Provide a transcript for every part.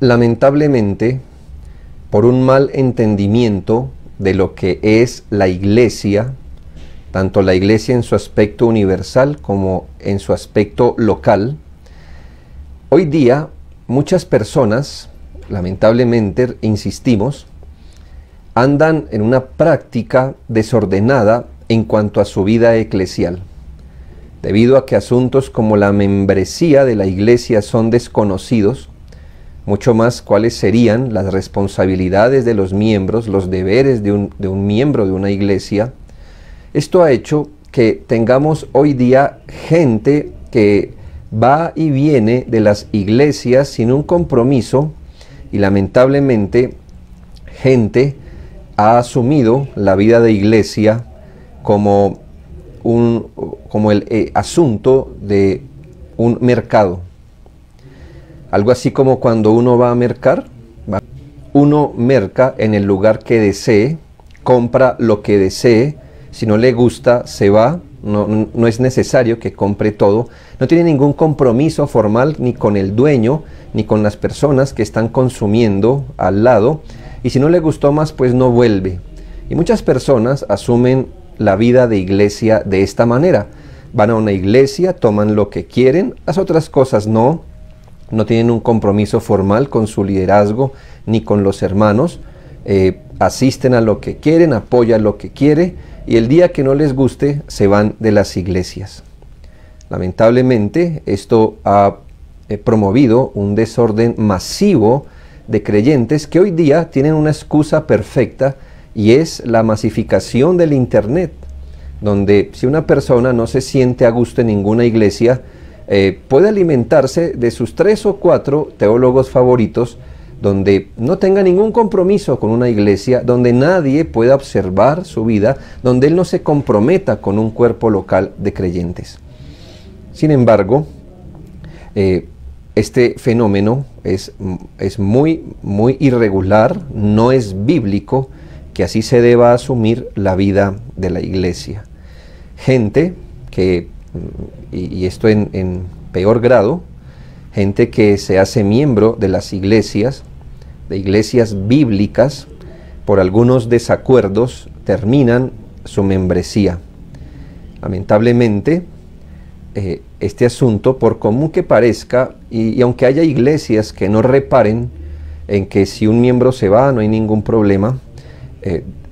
Lamentablemente, por un mal entendimiento de lo que es la iglesia, tanto la iglesia en su aspecto universal como en su aspecto local, hoy día muchas personas, lamentablemente, insistimos, andan en una práctica desordenada en cuanto a su vida eclesial, debido a que asuntos como la membresía de la iglesia son desconocidos, mucho más cuáles serían las responsabilidades de los miembros, los deberes de un miembro de una iglesia. Esto ha hecho que tengamos hoy día gente que va y viene de las iglesias sin un compromiso, y lamentablemente gente ha asumido la vida de iglesia como el asunto de un mercado. Algo así como cuando uno va a mercar, uno merca en el lugar que desee, compra lo que desee, si no le gusta se va, no es necesario que compre todo, no tiene ningún compromiso formal ni con el dueño, ni con las personas que están consumiendo al lado, y si no le gustó más, pues no vuelve. Y muchas personas asumen la vida de iglesia de esta manera. Van a una iglesia, toman lo que quieren, las otras cosas no tienen un compromiso formal con su liderazgo ni con los hermanos, asisten a lo que quieren, apoyan lo que quiere, y el día que no les guste se van de las iglesias. Lamentablemente esto ha promovido un desorden masivo de creyentes que hoy día tienen una excusa perfecta, y es la masificación del internet, donde si una persona no se siente a gusto en ninguna iglesia, puede alimentarse de sus 3 o 4 teólogos favoritos, donde no tenga ningún compromiso con una iglesia, donde nadie pueda observar su vida, donde él no se comprometa con un cuerpo local de creyentes. Sin embargo, este fenómeno es muy irregular, no es bíblico que así se deba asumir la vida de la iglesia. Gente que, y esto en peor grado, gente que se hace miembro de las iglesias, de iglesias bíblicas, por algunos desacuerdos terminan su membresía. Lamentablemente, este asunto, por común que parezca, y aunque haya iglesias que no reparen en que si un miembro se va no hay ningún problema,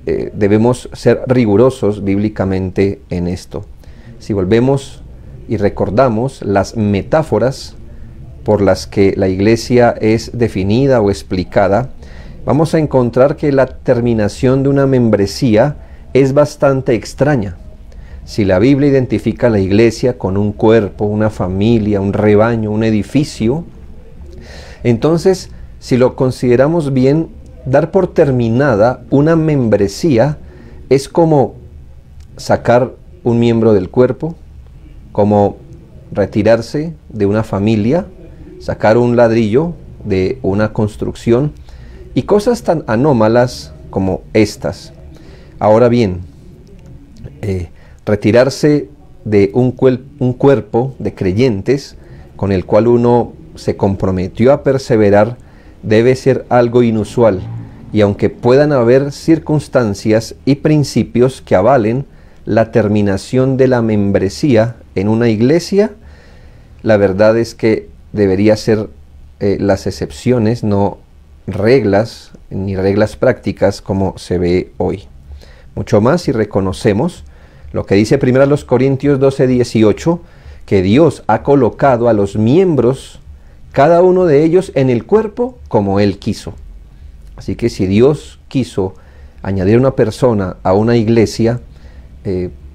debemos ser rigurosos bíblicamente en esto. Si volvemos y recordamos las metáforas por las que la iglesia es definida o explicada, vamos a encontrar que la terminación de una membresía es bastante extraña. Si la Biblia identifica a la iglesia con un cuerpo, una familia, un rebaño, un edificio, entonces, si lo consideramos bien, dar por terminada una membresía es como sacar un miembro del cuerpo, como retirarse de una familia, sacar un ladrillo de una construcción y cosas tan anómalas como estas. Ahora bien, retirarse de un cuerpo de creyentes con el cual uno se comprometió a perseverar debe ser algo inusual, y aunque puedan haber circunstancias y principios que avalen la terminación de la membresía en una iglesia, la verdad es que debería ser las excepciones, no reglas ni reglas prácticas como se ve hoy. Mucho más si reconocemos lo que dice 1 Corintios 12:18, que Dios ha colocado a los miembros, cada uno de ellos, en el cuerpo como Él quiso. Así que si Dios quiso añadir una persona a una iglesia,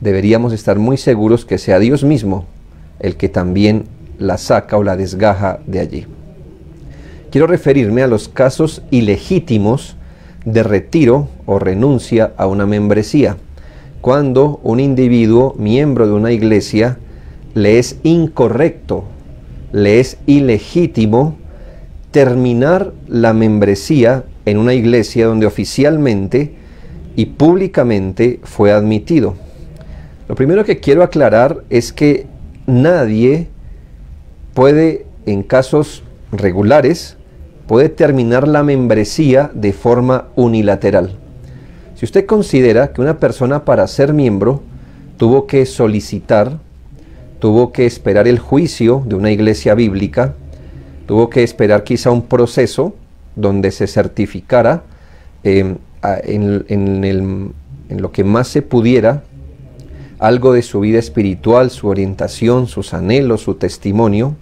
deberíamos estar muy seguros que sea Dios mismo el que también la saca o la desgaja de allí. Quiero referirme a los casos ilegítimos de retiro o renuncia a una membresía, cuando un individuo, miembro de una iglesia, le es incorrecto, le es ilegítimo terminar la membresía en una iglesia donde oficialmente y públicamente fue admitido. Lo primero que quiero aclarar es que nadie puede, en casos regulares, puede terminar la membresía de forma unilateral. Si usted considera que una persona para ser miembro tuvo que solicitar, tuvo que esperar el juicio de una iglesia bíblica, tuvo que esperar quizá un proceso donde se certificara en lo que más se pudiera algo de su vida espiritual, su orientación, sus anhelos, su testimonio.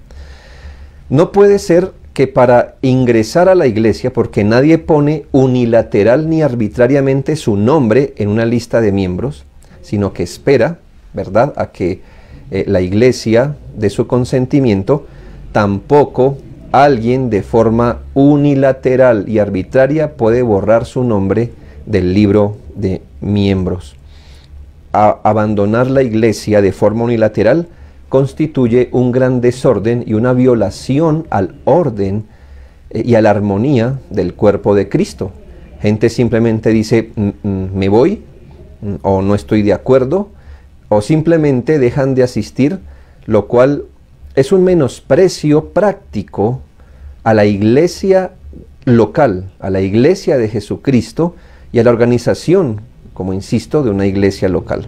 No puede ser que para ingresar a la iglesia, porque nadie pone unilateral ni arbitrariamente su nombre en una lista de miembros, sino que espera, ¿verdad?, a que la iglesia dé su consentimiento. Tampoco alguien de forma unilateral y arbitraria puede borrar su nombre del libro de miembros. Abandonar la iglesia de forma unilateral constituye un gran desorden y una violación al orden y a la armonía del cuerpo de Cristo. Gente simplemente dice, me voy, o no estoy de acuerdo, o simplemente dejan de asistir, lo cual es un menosprecio práctico a la iglesia local, a la iglesia de Jesucristo y a la organización, como insisto, de una iglesia local.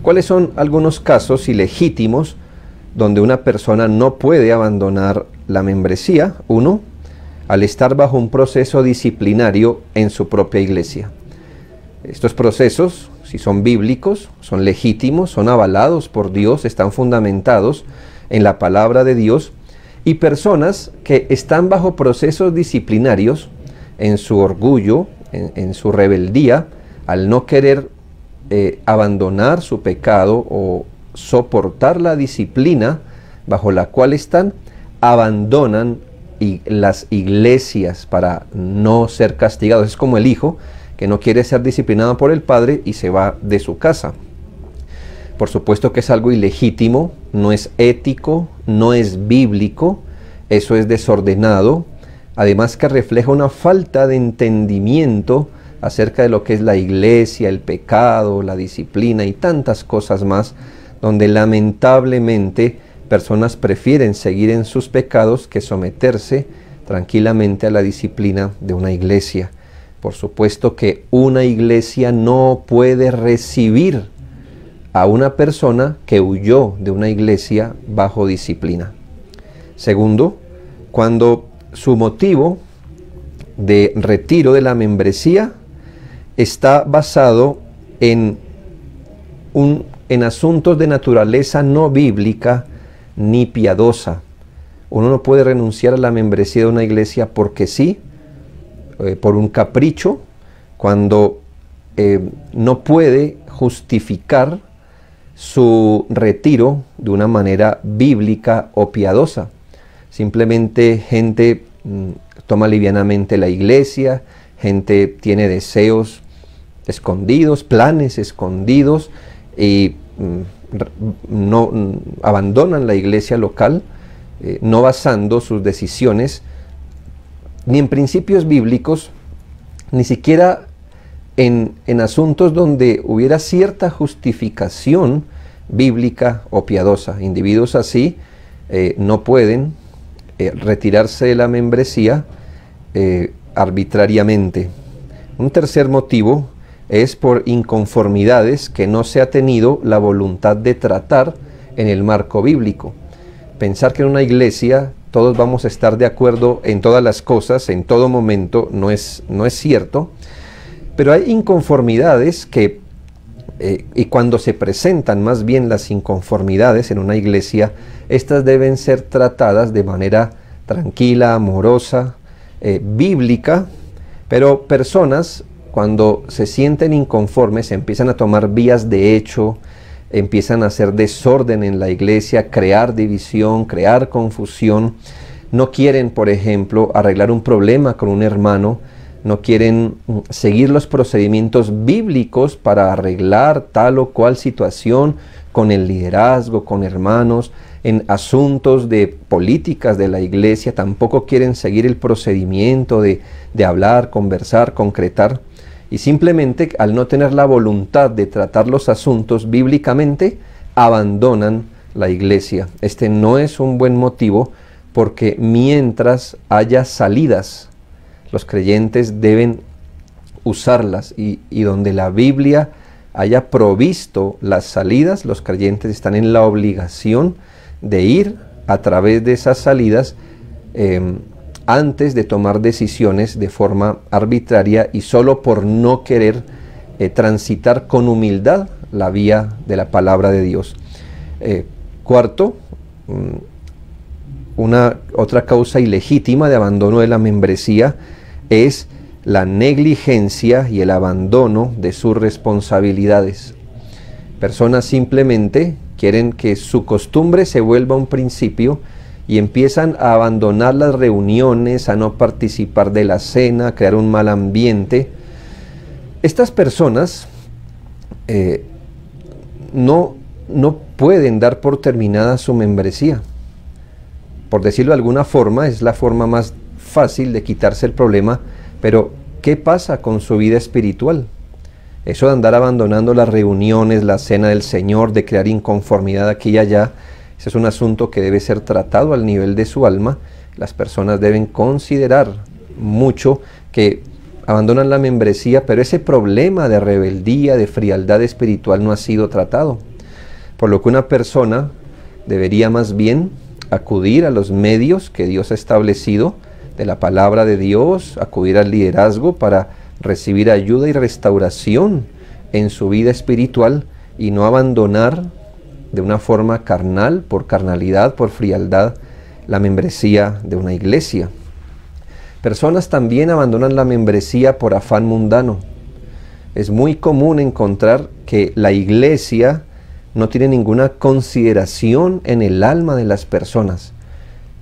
¿Cuáles son algunos casos ilegítimos donde una persona no puede abandonar la membresía? 1. Al estar bajo un proceso disciplinario en su propia iglesia. Estos procesos, si son bíblicos, son legítimos, son avalados por Dios, están fundamentados en la palabra de Dios, y personas que están bajo procesos disciplinarios en su orgullo, en su rebeldía, al no querer abandonar su pecado o soportar la disciplina bajo la cual están, abandonan las iglesias para no ser castigados. Es como el hijo que no quiere ser disciplinado por el padre y se va de su casa. Por supuesto que es algo ilegítimo, no es ético, no es bíblico, eso es desordenado, además que refleja una falta de entendimiento acerca de lo que es la iglesia, el pecado, la disciplina y tantas cosas más, donde lamentablemente personas prefieren seguir en sus pecados que someterse tranquilamente a la disciplina de una iglesia. Por supuesto que una iglesia no puede recibir a una persona que huyó de una iglesia bajo disciplina. Segundo, cuando su motivo de retiro de la membresía está basado en asuntos de naturaleza no bíblica ni piadosa. Uno no puede renunciar a la membresía de una iglesia porque sí, por un capricho, cuando no puede justificar su retiro de una manera bíblica o piadosa. Simplemente gente toma livianamente la iglesia, gente tiene deseos escondidos, planes escondidos y no abandonan la iglesia local, no basando sus decisiones ni en principios bíblicos, ni siquiera en asuntos donde hubiera cierta justificación bíblica o piadosa. Individuos así no pueden retirarse de la membresía arbitrariamente. Un tercer motivo es por inconformidades que no se ha tenido la voluntad de tratar en el marco bíblico. Pensar que en una iglesia todos vamos a estar de acuerdo en todas las cosas, en todo momento, no es cierto, pero hay inconformidades que, y cuando se presentan más bien las inconformidades en una iglesia, estas deben ser tratadas de manera tranquila, amorosa, bíblica, pero personas cuando se sienten inconformes empiezan a tomar vías de hecho, empiezan a hacer desorden en la iglesia, crear división, crear confusión. No quieren, por ejemplo, arreglar un problema con un hermano, no quieren seguir los procedimientos bíblicos para arreglar tal o cual situación con el liderazgo, con hermanos, en asuntos de políticas de la iglesia, tampoco quieren seguir el procedimiento de hablar, conversar, concretar. Y simplemente al no tener la voluntad de tratar los asuntos bíblicamente, abandonan la iglesia. Este no es un buen motivo porque mientras haya salidas, los creyentes deben usarlas, y donde la Biblia haya provisto las salidas, los creyentes están en la obligación de ir a través de esas salidas antes de tomar decisiones de forma arbitraria y solo por no querer transitar con humildad la vía de la palabra de Dios. Cuarto, otra causa ilegítima de abandono de la membresía es la negligencia y el abandono de sus responsabilidades. Personas simplemente quieren que su costumbre se vuelva un principio y empiezan a abandonar las reuniones, a no participar de la cena, a crear un mal ambiente. Estas personas no pueden dar por terminada su membresía. Por decirlo de alguna forma, es la forma más fácil de quitarse el problema, pero ¿qué pasa con su vida espiritual? Eso de andar abandonando las reuniones, la cena del Señor, de crear inconformidad aquí y allá, ese es un asunto que debe ser tratado al nivel de su alma. Las personas deben considerar mucho que abandonan la membresía, pero ese problema de rebeldía, de frialdad espiritual no ha sido tratado. Por lo que una persona debería más bien acudir a los medios que Dios ha establecido de la palabra de Dios, acudir al liderazgo para recibir ayuda y restauración en su vida espiritual y no abandonar de una forma carnal, por carnalidad, por frialdad, la membresía de una iglesia. Personas también abandonan la membresía por afán mundano. Es muy común encontrar que la iglesia no tiene ninguna consideración en el alma de las personas.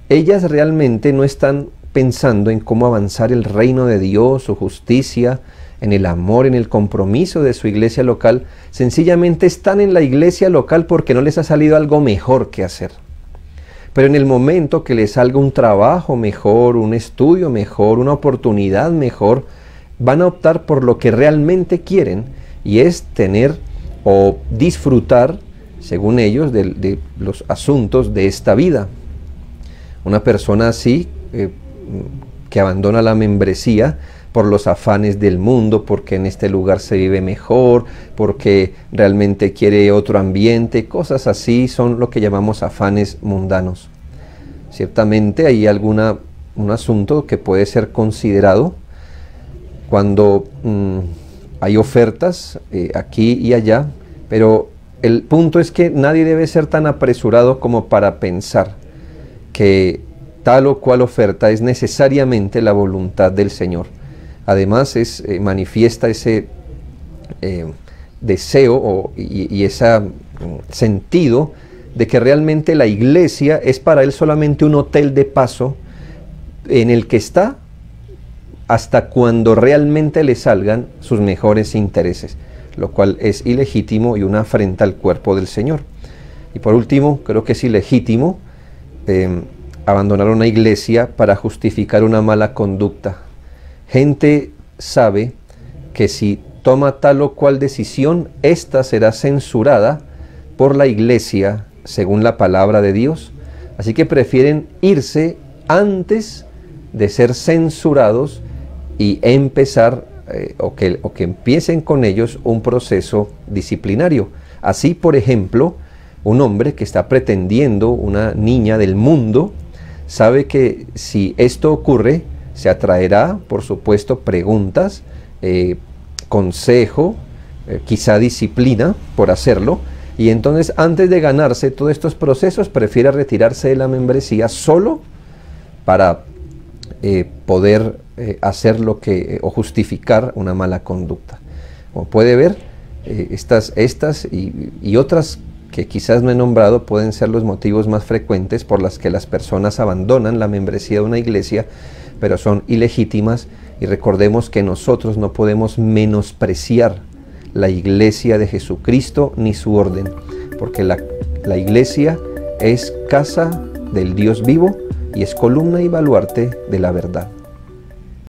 Ellas realmente no están pensando en cómo avanzar el reino de Dios, su justicia, en el amor, en el compromiso de su iglesia local. Sencillamente están en la iglesia local porque no les ha salido algo mejor que hacer. Pero en el momento que les salga un trabajo mejor, un estudio mejor, una oportunidad mejor, van a optar por lo que realmente quieren, y es tener o disfrutar, según ellos, de los asuntos de esta vida. Una persona así, que abandona la membresía por los afanes del mundo, porque en este lugar se vive mejor, porque realmente quiere otro ambiente, cosas así, son lo que llamamos afanes mundanos. Ciertamente hay un asunto que puede ser considerado cuando hay ofertas aquí y allá, pero el punto es que nadie debe ser tan apresurado como para pensar que tal o cual oferta es necesariamente la voluntad del Señor. Además manifiesta ese deseo y ese sentido de que realmente la iglesia es para él solamente un hotel de paso en el que está hasta cuando realmente le salgan sus mejores intereses, lo cual es ilegítimo y una afrenta al cuerpo del Señor. Y por último, creo que es ilegítimo abandonar una iglesia para justificar una mala conducta. Gente sabe que si toma tal o cual decisión, ésta será censurada por la iglesia según la palabra de Dios. Así que prefieren irse antes de ser censurados y empezar o que empiecen con ellos un proceso disciplinario. Así, por ejemplo, un hombre que está pretendiendo una niña del mundo sabe que si esto ocurre, se atraerá, por supuesto, preguntas, consejo, quizá disciplina por hacerlo, y entonces antes de ganarse todos estos procesos prefiere retirarse de la membresía solo para poder hacer o justificar una mala conducta. Como puede ver, estas y otras que quizás no he nombrado pueden ser los motivos más frecuentes por las que las personas abandonan la membresía de una iglesia, pero son ilegítimas, y recordemos que nosotros no podemos menospreciar la iglesia de Jesucristo ni su orden, porque la iglesia es casa del Dios vivo y es columna y baluarte de la verdad.